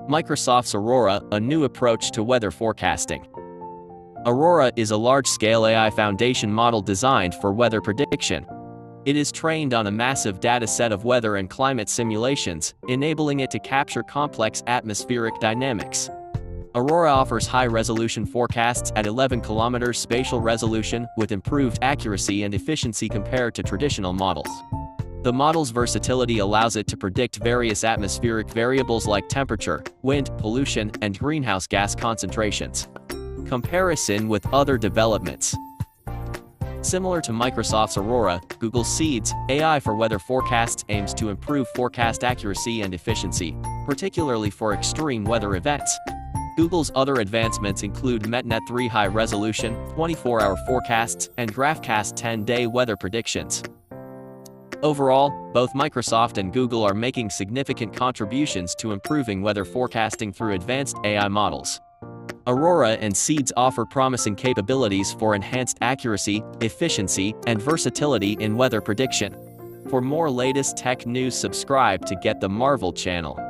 Microsoft's Aurora, a new approach to weather forecasting. Aurora is a large-scale AI foundation model designed for weather prediction. It is trained on a massive dataset of weather and climate simulations, enabling it to capture complex atmospheric dynamics. Aurora offers high-resolution forecasts at 11 km spatial resolution with improved accuracy and efficiency compared to traditional models. The model's versatility allows it to predict various atmospheric variables like temperature, wind, pollution, and greenhouse gas concentrations. Comparison with other developments. Similar to Microsoft's Aurora, Google's SEEDS, AI for weather forecasts aims to improve forecast accuracy and efficiency, particularly for extreme weather events. Google's other advancements include MetNet 3 high-resolution, 24-hour forecasts, and GraphCast 10-day weather predictions. Overall, both Microsoft and Google are making significant contributions to improving weather forecasting through advanced AI models. Aurora and SEEDS offer promising capabilities for enhanced accuracy, efficiency, and versatility in weather prediction. For more latest tech news, subscribe to get the Marvel channel.